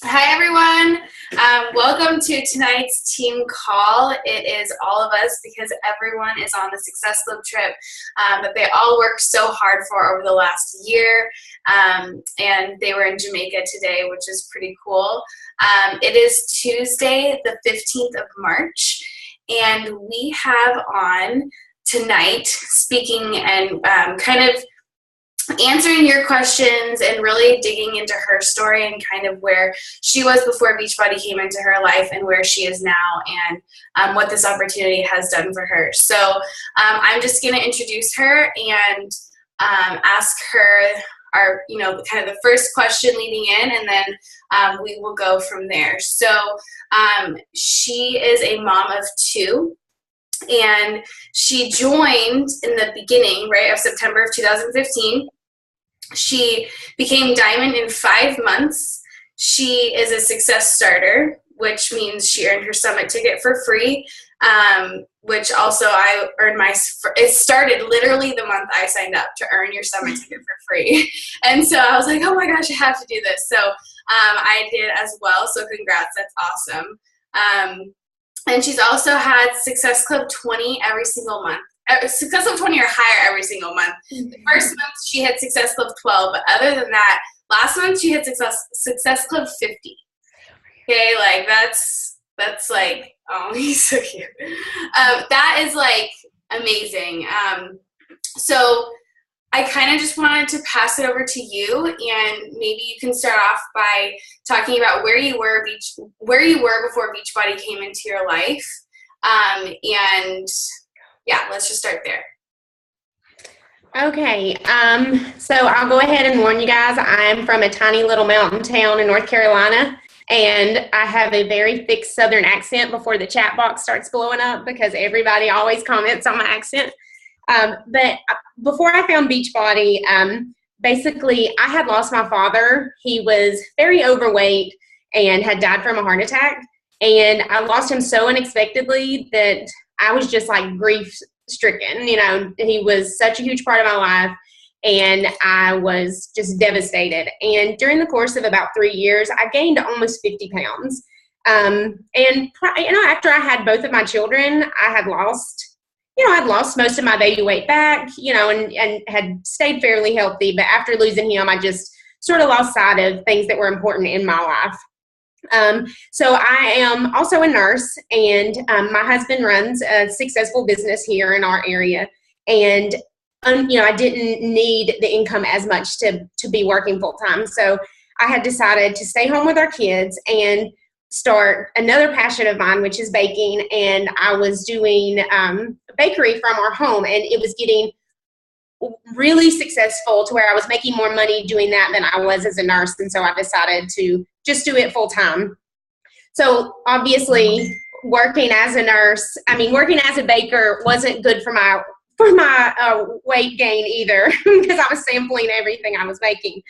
Hi, everyone. Welcome to tonight's team call. It is all of us because everyone is on the Success Club trip that they all worked so hard for over the last year. And they were in Jamaica today, which is pretty cool. It is Tuesday, the 15th of March, and we have on tonight speaking and kind of answering your questions and really digging into her story and kind of where she was before Beachbody came into her life and where she is now, and what this opportunity has done for her. So I'm just going to introduce her and ask her our, kind of the first question leading in, and then we will go from there. So she is a mom of two. And she joined in the beginning, right, of September of 2015. She became Diamond in 5 months. She is a success starter, which means she earned her summit ticket for free, which also I earned it started literally the month I signed up to earn your summit ticket for free. And so I was like, oh my gosh, I have to do this. So I did as well. So congrats, that's awesome. And she's also had Success Club 20 every single month. Success Club 20 or higher every single month. The first month she had Success Club 12, but other than that, last month she had Success Club 50. Okay, like that's like, oh, he's so cute. That is like amazing. So I kind of just wanted to pass it over to you, and maybe you can start off by talking about where you were before Beachbody came into your life, and yeah, let's just start there. Okay, so I'll go ahead and warn you guys, I'm from a tiny little mountain town in North Carolina, and I have a very thick Southern accent before the chat box starts blowing up because everybody always comments on my accent. But before I found Beachbody, basically I had lost my father. He was very overweight and had died from a heart attack. And I lost him so unexpectedly that I was just like grief stricken. He was such a huge part of my life, and I was just devastated. And during the course of about 3 years, I gained almost 50 pounds. After I had both of my children, I'd lost most of my baby weight back, and had stayed fairly healthy. But after losing him, I just sort of lost sight of things that were important in my life. So I am also a nurse, and my husband runs a successful business here in our area. And, I didn't need the income as much to be working full time. So I had decided to stay home with our kids and start another passion of mine, which is baking. And I was doing bakery from our home, and it was getting really successful to where I was making more money doing that than I was as a nurse. And so I decided to just do it full time. So obviously working as a baker wasn't good for my weight gain either because I was sampling everything I was making.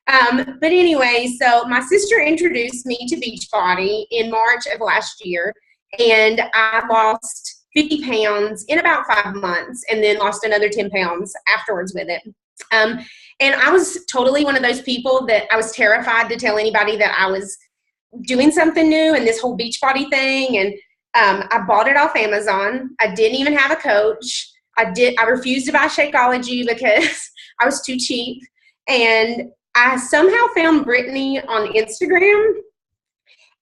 But anyway, so my sister introduced me to Beachbody in March of last year, and I lost 50 pounds in about 5 months, and then lost another 10 pounds afterwards with it. And I was totally one of those people that I was terrified to tell anybody that I was doing something new and this whole Beachbody thing. And I bought it off Amazon. I didn't even have a coach. I refused to buy Shakeology because I was too cheap. And I somehow found Brittany on Instagram,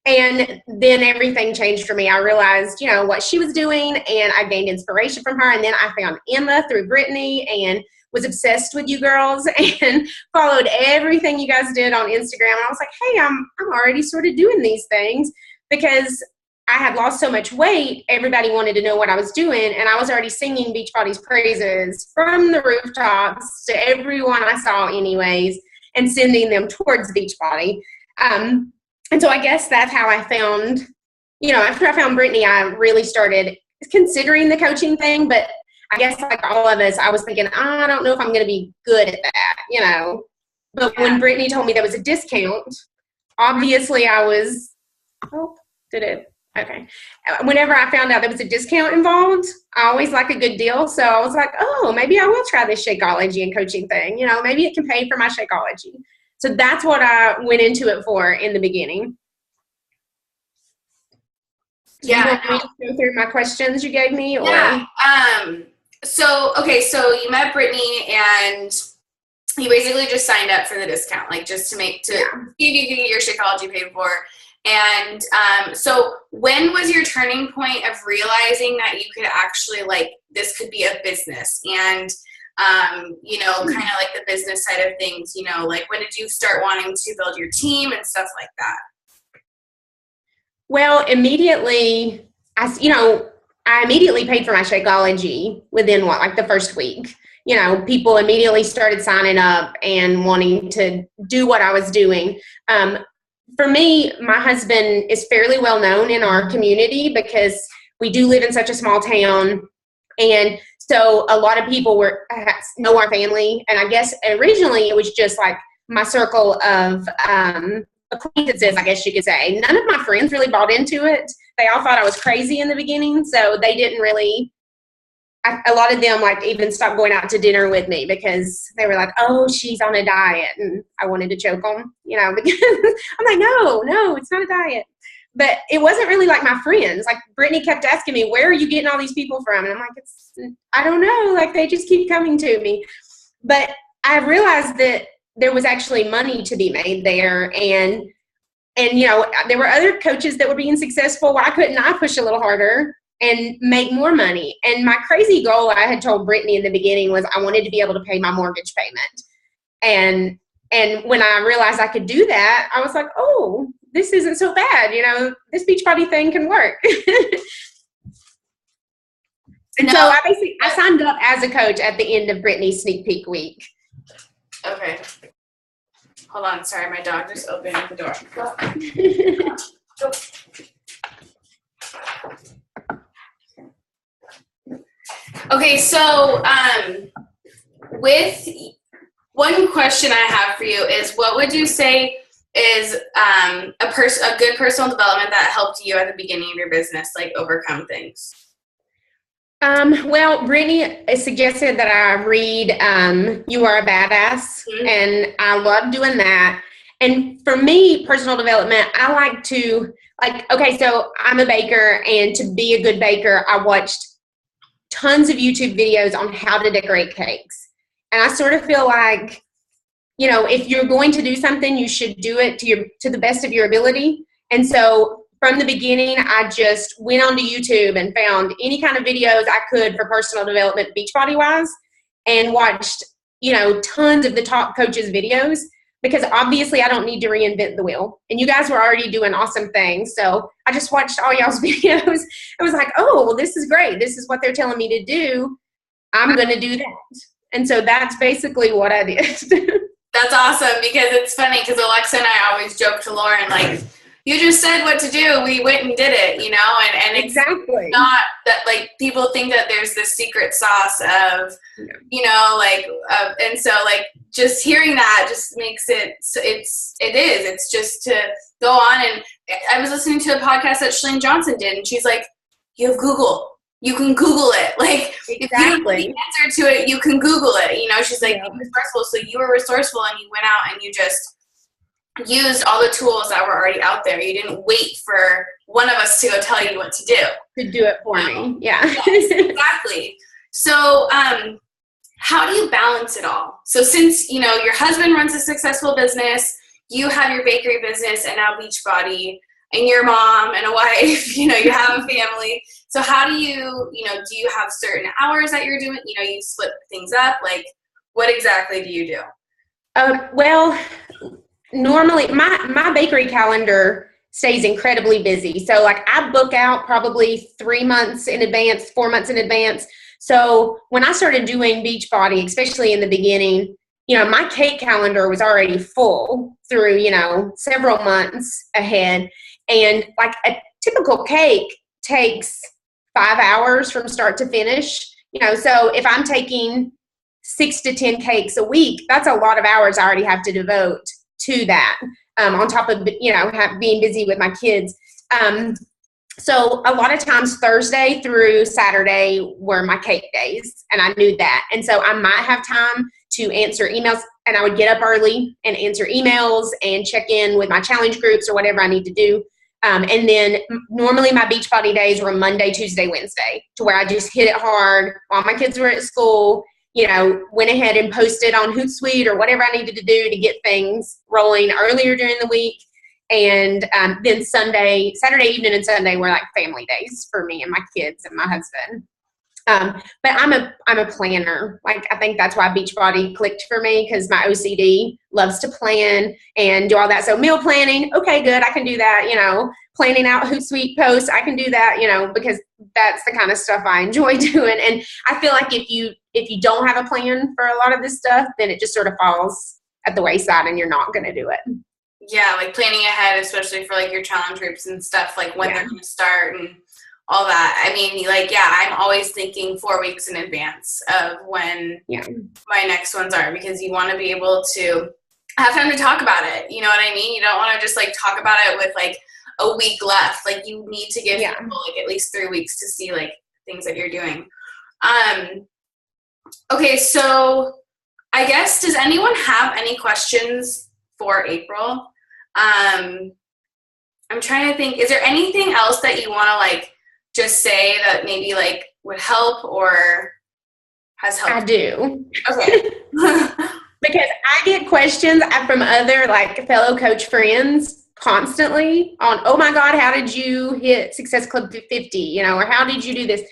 and then everything changed for me. I realized, what she was doing, and I gained inspiration from her. And then I found Emma through Brittany and was obsessed with you girls and followed everything you guys did on Instagram. And I was like, hey, I'm already sort of doing these things because I had lost so much weight. Everybody wanted to know what I was doing, and I was already singing Beachbody's praises from the rooftops to everyone I saw anyways, and sending them towards Beachbody. And so I guess that's how I found, after I found Brittany, I really started considering the coaching thing. But I guess like all of us, I was thinking, I don't know if I'm going to be good at that, But when Brittany told me there was a discount, obviously I was, okay. Whenever I found out there was a discount involved, I always like a good deal. So I was like, oh, maybe I will try this Shakeology and coaching thing. Maybe it can pay for my Shakeology. So that's what I went into it for in the beginning. Do you want me to go through my questions you gave me? Or? Yeah. So you met Brittany and you basically just signed up for the discount, like just to see if you can get your Shakeology paid for. And so when was your turning point of realizing that you could actually, like, this could be a business and, you know, kind of like the business side of things, you know, like when did you start wanting to build your team and stuff like that? Well, immediately, I immediately paid for my Shakeology within the first week. You know, people immediately started signing up and wanting to do what I was doing. For me, my husband is fairly well known in our community because we do live in such a small town. And so a lot of people know our family. And I guess originally it was just like my circle of acquaintances, I guess you could say. None of my friends really bought into it. They all thought I was crazy in the beginning. So they didn't really, a lot of them even stopped going out to dinner with me because they were like, oh, she's on a diet. And I wanted to choke them, you know, because I'm like, no, it's not a diet. But it wasn't really like my friends. Like Brittany kept asking me, where are you getting all these people from? And I'm like, I don't know. Like they just keep coming to me. But I realized that there was actually money to be made there. And you know, there were other coaches that were being successful. Why couldn't I push a little harder and make more money? And my crazy goal, I had told Brittany in the beginning, was I wanted to be able to pay my mortgage payment. And when I realized I could do that, I was like, oh, this isn't so bad. You know, this Beachbody thing can work. And so I signed up as a coach at the end of Brittany's sneak peek week. Okay. Hold on. Sorry, my dog just opened the door. Okay, so with one question I have for you is, what would you say is a good personal development that helped you at the beginning of your business, like overcome things? Well, Brittany suggested that I read You Are a Badass, and I love doing that. And for me, personal development, I like to, okay, so I'm a baker, and to be a good baker, I watched tons of YouTube videos on how to decorate cakes. And I sort of feel like, you know, if you're going to do something, you should do it to the best of your ability. And so from the beginning, I just went onto YouTube and found any kind of videos I could for personal development, Beachbody-wise, and watched, you know, tons of the top coaches' videos, because obviously I don't need to reinvent the wheel. And you guys were already doing awesome things. So I just watched all y'all's videos. It was like, oh, well, this is great. This is what they're telling me to do. I'm going to do that. And so that's basically what I did. That's awesome, because it's funny because Alexa and I always joke to Lauren, like, you just said what to do. We went and did it, you know, and it's exactly not that, like, people think that there's this secret sauce of, you know, and so, like, just hearing that just makes it's just to go on. And I was listening to a podcast that Shalene Johnson did, and she's like, you have Google. You can Google it. Like, if you don't know the answer to it, you can Google it. You know, she's like, be resourceful. So you were resourceful, and you went out and you just used all the tools that were already out there. You didn't wait for one of us to go tell you what to do. To do it for me. Yeah. Yes, exactly. So how do you balance it all? So since, you know, your husband runs a successful business, you have your bakery business and now Beachbody, and your mom and a wife, you know, you have a family. So how do you, you know, do you have certain hours that you're doing? You know, you split things up. Like, what exactly do you do? Well, normally my bakery calendar stays incredibly busy. So like I book out probably 3 months in advance, 4 months in advance. So when I started doing Beachbody, especially in the beginning, you know, my cake calendar was already full through, you know, several months ahead. And like a typical cake takes 5 hours from start to finish, you know, so if I'm taking 6 to 10 cakes a week, that's a lot of hours I already have to devote to that, on top of, you know, being busy with my kids. So a lot of times Thursday through Saturday were my cake days, and I knew that. And so I might have time to answer emails. And I would get up early and answer emails and check in with my challenge groups or whatever I need to do. And then normally my Beachbody days were Monday, Tuesday, Wednesday, to where I just hit it hard while my kids were at school, went ahead and posted on Hootsuite or whatever I needed to do to get things rolling earlier during the week. And then Saturday evening and Sunday were like family days for me and my kids and my husband. But I'm a planner. Like, I think that's why Beachbody clicked for me, because my OCD loves to plan and do all that. So meal planning, okay, good, I can do that. Planning out Hootsuite posts, I can do that. Because that's the kind of stuff I enjoy doing. And I feel like if you don't have a plan for a lot of this stuff, then it just sort of falls at the wayside, and you're not going to do it. Yeah, like planning ahead, especially for like your challenge groups and stuff, like when they're going to start and all that. I mean, I'm always thinking 4 weeks in advance of when my next ones are, because you want to be able to have time to talk about it. You know what I mean? You don't want to just like talk about it with like a week left. Like, you need to give people like at least 3 weeks to see like things that you're doing. Okay, so I guess, does anyone have any questions for April? I'm trying to think, is there anything else that you want to like just say that maybe like would help or has helped? I do. Okay. Because I get questions from other like fellow coach friends constantly on, oh my God, how did you hit Success Club 50? Or how did you do this?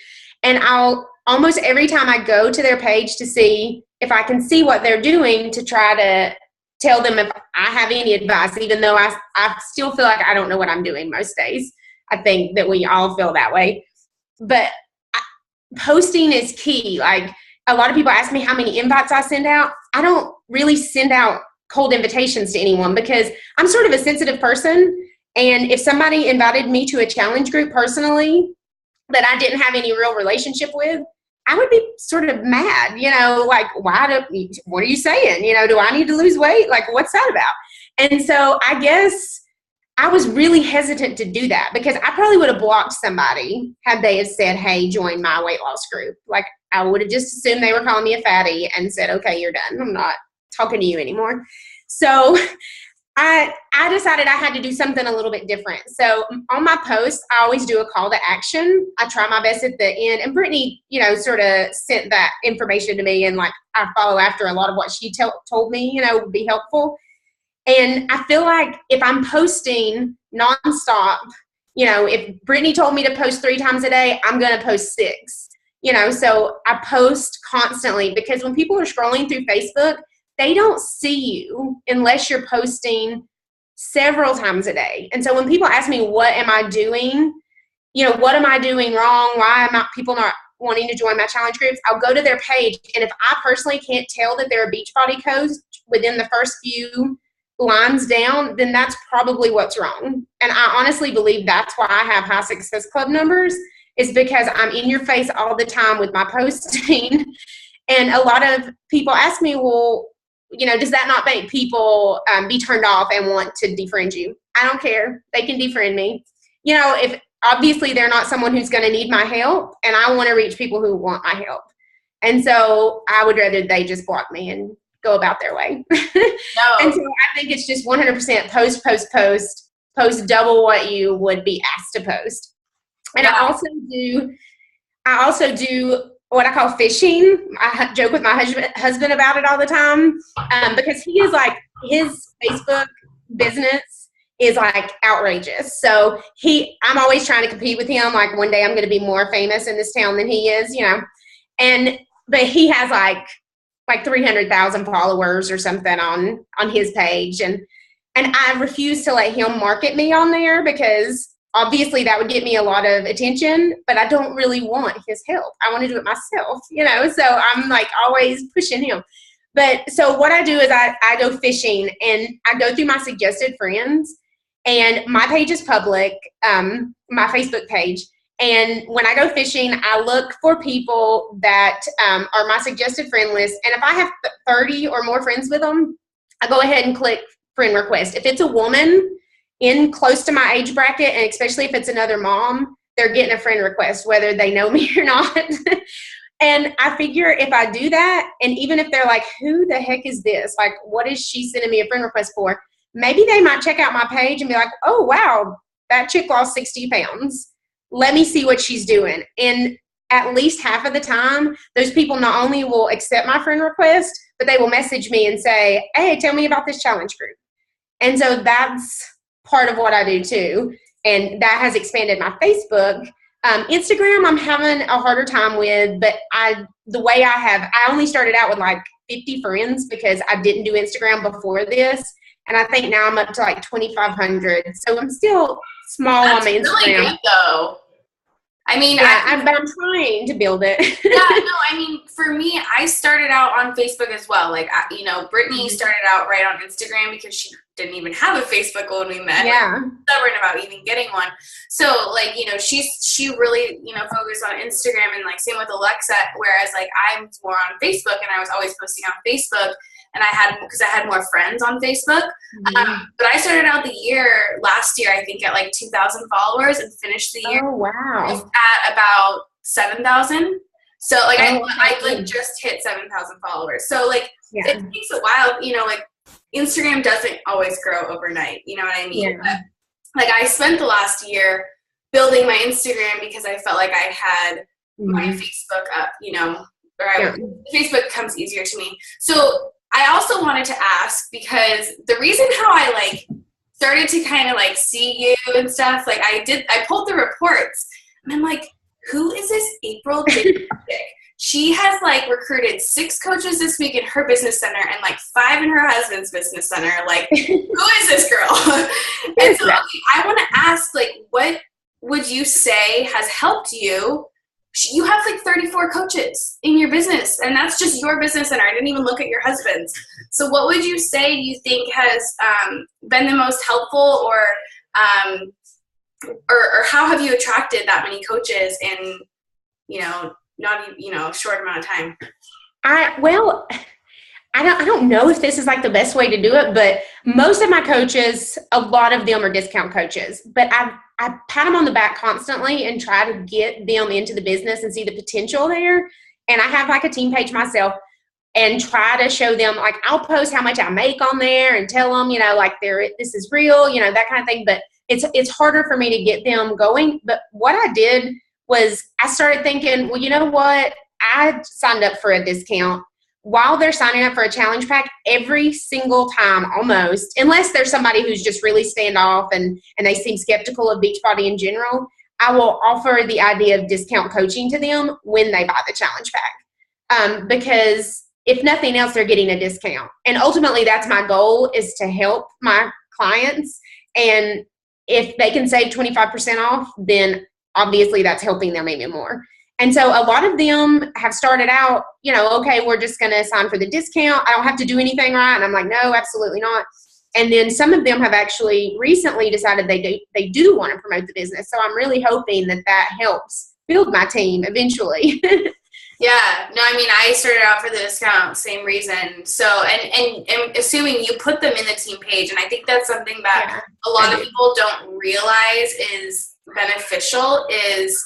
And I'll almost every time I go to their page to see if I can see what they're doing, to try to tell them if I have any advice, even though I still feel like I don't know what I'm doing most days. I think that we all feel that way. But posting is key. Like, a lot of people ask me how many invites I send out. I don't really send out cold invitations to anyone, because I'm sort of a sensitive person. And if somebody invited me to a challenge group personally that I didn't have any real relationship with, I would be sort of mad, like, what are you saying? Do I need to lose weight? Like, what's that about? And so I guess I was really hesitant to do that, because I probably would have blocked somebody had they have said, hey, join my weight loss group. Like, I would have just assumed they were calling me a fatty and said, okay, you're done. I'm not talking to you anymore. So I decided I had to do something a little bit different. So on my posts, I always do a call to action. I try my best at the end. And Brittany, sort of sent that information to me, and like, I follow after a lot of what she told me, would be helpful. And I feel like if I'm posting nonstop, if Brittany told me to post 3 times a day, I'm going to post 6, so I post constantly, because when people are scrolling through Facebook, they don't see you unless you're posting several times a day. And so when people ask me, what am I doing? What am I doing wrong? Why am people not wanting to join my challenge groups? I'll go to their page. And if I personally can't tell that they're a Beachbody coach within the first few lines down, then that's probably what's wrong. And I honestly believe that's why I have high Success Club numbers, is because I'm in your face all the time with my posting. And a lot of people ask me, well, does that not make people be turned off and want to defriend you? I don't care. They can defriend me. If obviously they're not someone who's going to need my help, and I want to reach people who want my help. And so I would rather they just block me and go about their way. No. And so I think it's just 100% post double what you would be asked to post. And yeah. I also do what I call fishing. I joke with my husband about it all the time, because he is like, his Facebook business is like outrageous. So I'm always trying to compete with him. Like, one day I'm going to be more famous in this town than he is, but he has like 300,000 followers or something on his page. And I refuse to let him market me on there, because obviously that would get me a lot of attention, but I don't really want his help. I want to do it myself, so I'm like always pushing him. But so what I do is I go fishing, and I go through my suggested friends, and my page is public, my Facebook page. And when I go fishing, I look for people that are my suggested friend list. And if I have 30 or more friends with them, I go ahead and click friend request. If it's a woman in close to my age bracket, and especially if it's another mom, they're getting a friend request, whether they know me or not. And I figure if I do that, and even if they're like, who the heck is this? Like, what is she sending me a friend request for? Maybe they might check out my page and be like, oh, wow, that chick lost 60 pounds. Let me see what she's doing. And at least half of the time, those people not only will accept my friend request, but they will message me and say, hey, tell me about this challenge group. And so that's part of what I do too. And that has expanded my Facebook. Instagram, I'm having a harder time with, but I only started out with like 50 friends because I didn't do Instagram before this. And I think now I'm up to like 2,500. So I'm still small on my Instagram. That's really good though. I mean, yeah, I'm trying to build it. Yeah, no, I mean, for me, I started out on Facebook as well. Like, Brittany started out right on Instagram because she didn't even have a Facebook when we met. Yeah. Like, stubborn about even getting one. So, like, she really, focused on Instagram, and like same with Alexa, whereas like I'm more on Facebook, and I was always posting on Facebook. And because I had more friends on Facebook. But I started out the year last year, I think, at like 2,000 followers, and finished the year at about 7,000. So like I like just hit 7,000 followers. So like it takes a while, like Instagram doesn't always grow overnight. You know what I mean? Yeah. But, like, I spent the last year building my Instagram because I felt like I had my Facebook up, Facebook comes easier to me. So I also wanted to ask, because the reason how I like started to kind of like see you and stuff, like I pulled the reports, and I'm like, who is this April chick? She has like recruited 6 coaches this week in her business center and like 5 in her husband's business center. Like, who is this girl? And so I want to ask, like, what would you say has helped you? You have like 34 coaches in your business, and that's just your business center. I didn't even look at your husband's. So what would you say you think has been the most helpful, or how have you attracted that many coaches in, not even, a short amount of time? I don't know if this is like the best way to do it, but most of my coaches, a lot of them are discount coaches, but I pat them on the back constantly and try to get them into the business and see the potential there. And I have like a team page myself and try to show them, like, I'll post how much I make on there and tell them, like, this is real, that kind of thing. But it's harder for me to get them going. But what I did was I started thinking, well, you know what? I signed up for a discount. While they're signing up for a challenge pack, every single time almost, unless there's somebody who's just really standoff and they seem skeptical of Beachbody in general, I will offer the idea of discount coaching to them when they buy the challenge pack. Because if nothing else, they're getting a discount. And ultimately, that's my goal, is to help my clients. And if they can save 25% off, then obviously that's helping them even more. And so a lot of them have started out, okay, we're just going to sign for the discount. I don't have to do anything, right? And I'm like, no, absolutely not. And then some of them have actually recently decided they do want to promote the business. So I'm really hoping that helps build my team eventually. Yeah. No, I mean, I started out for the discount, same reason. So, and assuming you put them in the team page, and I think that's something that a lot of people don't realize is beneficial, is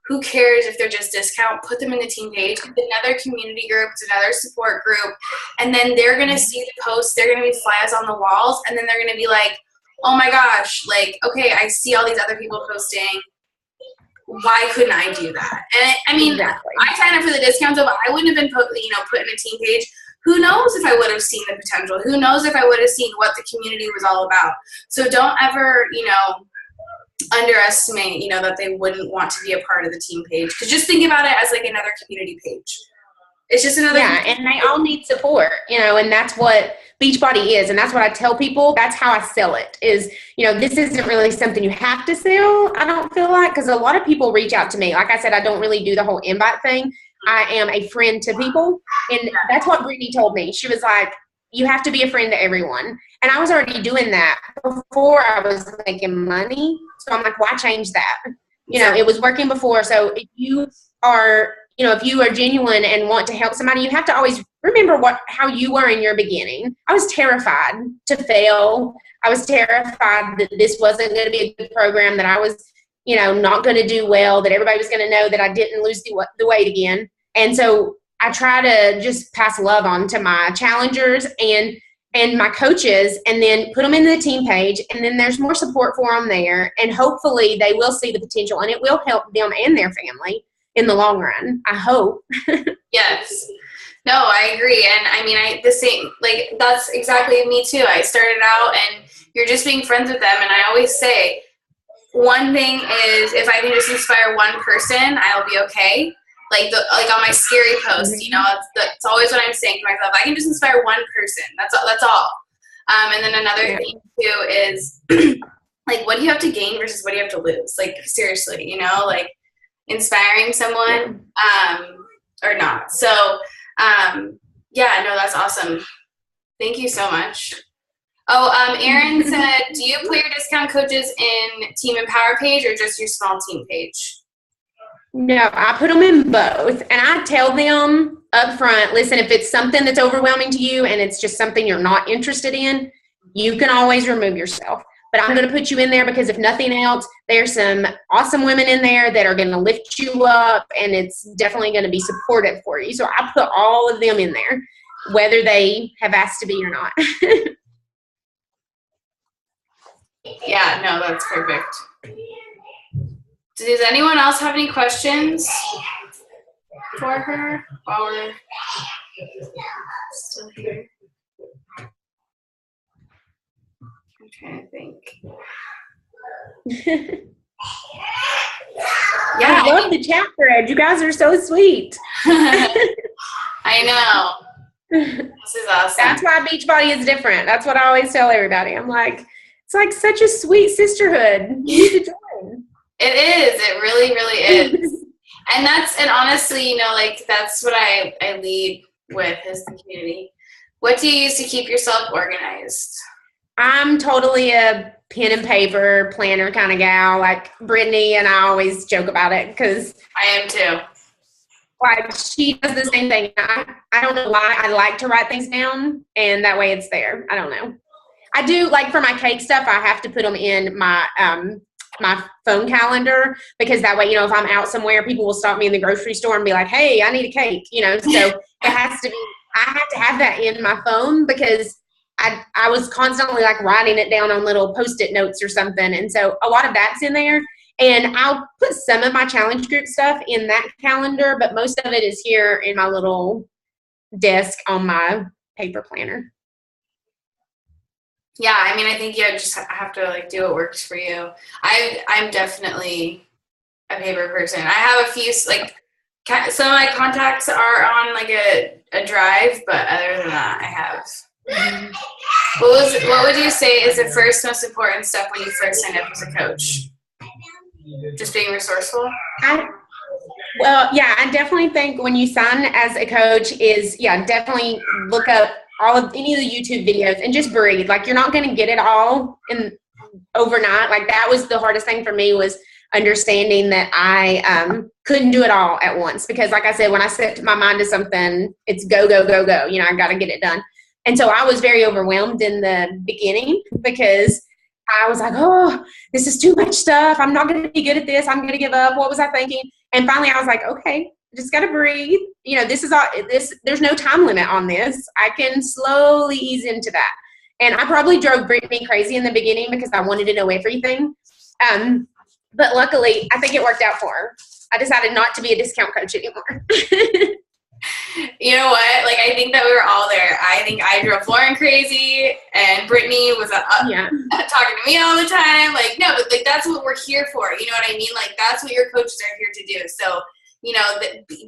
who cares if they're just discount? Put them in the team page. It's another community group. It's another support group. And then they're going to see the posts. They're going to be flies on the walls. And then they're going to be like, oh my gosh, like, okay, I see all these other people posting. Why couldn't I do that? And I mean, exactly. I signed up for the discount, so I wouldn't have been put in a team page. Who knows if I would have seen the potential? Who knows if I would have seen what the community was all about? So don't ever, underestimate, that they wouldn't want to be a part of the team page. Because just think about it as like another community page. It's just another. Yeah, and they all need support, and that's what Beachbody is. And that's what I tell people. That's how I sell it is, this isn't really something you have to sell, I don't feel like, because a lot of people reach out to me. Like I said, I don't really do the whole invite thing. I am a friend to people. And that's what Brittany told me. She was like, you have to be a friend to everyone. And I was already doing that before I was making money. So I'm like, why change that? It was working before. So if you are, if you are genuine and want to help somebody, you have to always remember how you were in your beginning. I was terrified to fail. I was terrified that this wasn't going to be a good program, that I was, not going to do well, that everybody was going to know that I didn't lose the weight again. And so I try to just pass love on to my challengers and my coaches, and then put them into the team page, and then there's more support for them there, and hopefully they will see the potential, and it will help them and their family in the long run, I hope. Yes. No, I agree. And I mean, the same, like, that's exactly me too. I started out and you're just being friends with them. And I always say, one thing is, if I can just inspire one person, I'll be okay. Like on my scary post, you know, it's always what I'm saying to myself. I can just inspire one person. That's all. And then another thing too is like, what do you have to gain versus what do you have to lose? Like, seriously, you know, like inspiring someone, or not. So, yeah, no, that's awesome. Thank you so much. Oh, Erin said, do you put your discount coaches in Team Empower page or just your small team page? No, I put them in both. And I tell them up front, listen, if it's something that's overwhelming to you and it's just something you're not interested in, you can always remove yourself. But I'm going to put you in there because if nothing else, there's some awesome women in there that are going to lift you up, and it's definitely going to be supportive for you. So I put all of them in there, whether they have asked to be or not. Yeah, no, that's perfect. Does anyone else have any questions for her while we're still here? I'm trying to think. Yeah, I love the chat thread. You guys are so sweet. I know. This is awesome. That's why Beachbody is different. That's what I always tell everybody. I'm like, it's like such a sweet sisterhood. You need to join. It is. It really, really is. And honestly, you know, like that's what I lead with is the community. What do you use to keep yourself organized? I'm totally a pen and paper planner kind of gal, like Brittany, and I always joke about it because I am too. Like she does the same thing. I don't know why I like to write things down, and that way it's there. I don't know. I do, like for my cake stuff, I have to put them in my my phone calendar because that way, you know, if I'm out somewhere, people will stop me in the grocery store and be like, hey, I need a cake, you know, so it has to be, I have to have that in my phone because I was constantly like writing it down on little Post-it notes or something. And so a lot of that's in there. And I'll put some of my challenge group stuff in that calendar, but most of it is here in my little desk on my paper planner. Yeah, I mean, I think you just have to like do what works for you. I'm definitely a paper person. I have a few, like, some of my contacts are on like a drive, but other than that, I have. What would you say is the first most important step when you first signed up as a coach? Just being resourceful? Well, yeah, I definitely think when you sign as a coach is, yeah, definitely look up any of the YouTube videos and just breathe. Like, you're not going to get it all in overnight. Like, that was the hardest thing for me, was understanding that I couldn't do it all at once. Because like I said, when I set my mind to something, it's go, go, go, go. You know, I got to get it done. And so I was very overwhelmed in the beginning because I was like, oh, this is too much stuff. I'm not going to be good at this. I'm going to give up. What was I thinking? And finally I was like, okay, just got to breathe. You know, this is all this. There's no time limit on this. I can slowly ease into that. And I probably drove Brittany crazy in the beginning because I wanted to know everything. But luckily, I think it worked out for her. I decided not to be a discount coach anymore. You know what? Like, I think that we were all there. I think I drove Lauren crazy, and Brittany was talking to me all the time. Like, no, but like that's what we're here for. You know what I mean? Like, that's what your coaches are here to do. So, you know,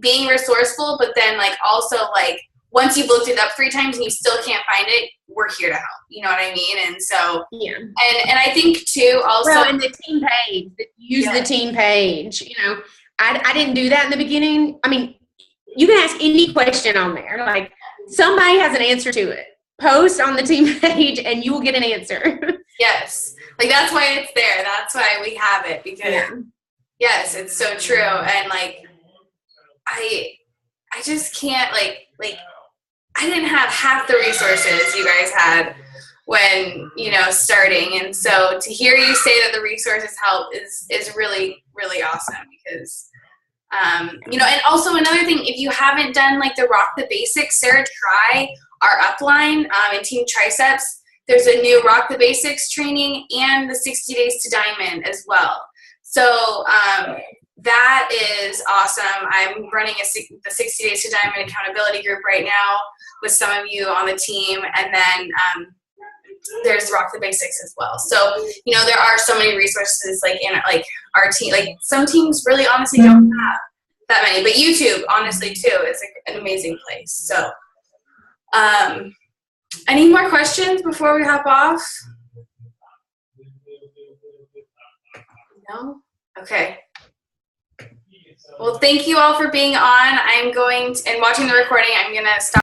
being resourceful, but then like also like once you've looked it up 3 times and you still can't find it, we're here to help. You know what I mean? And so, yeah. And I think too, also, well, in the team page, use the team page. You know, I didn't do that in the beginning. I mean, you can ask any question on there. Like, somebody has an answer to it. Post on the team page and you will get an answer. Yes. Like, that's why it's there. That's why we have it, because yes, it's so true. And like, I just can't like I didn't have half the resources you guys had when, you know, starting. And so to hear you say that the resources help is really, really awesome, because And also another thing, if you haven't done like the Rock the Basics, Sarah Try, our upline in Team Triceps, there's a new Rock the Basics training and the 60 Days to Diamond as well. So that is awesome. I'm running the 60 Days to Diamond accountability group right now with some of you on the team, and then there's Rock the Basics as well. So there are so many resources like in like our team. Like some teams really honestly don't have that many, but YouTube honestly too is an amazing place. So any more questions before we hop off? No? Okay. Well, thank you all for being on. I'm going to, and watching the recording. I'm going to stop.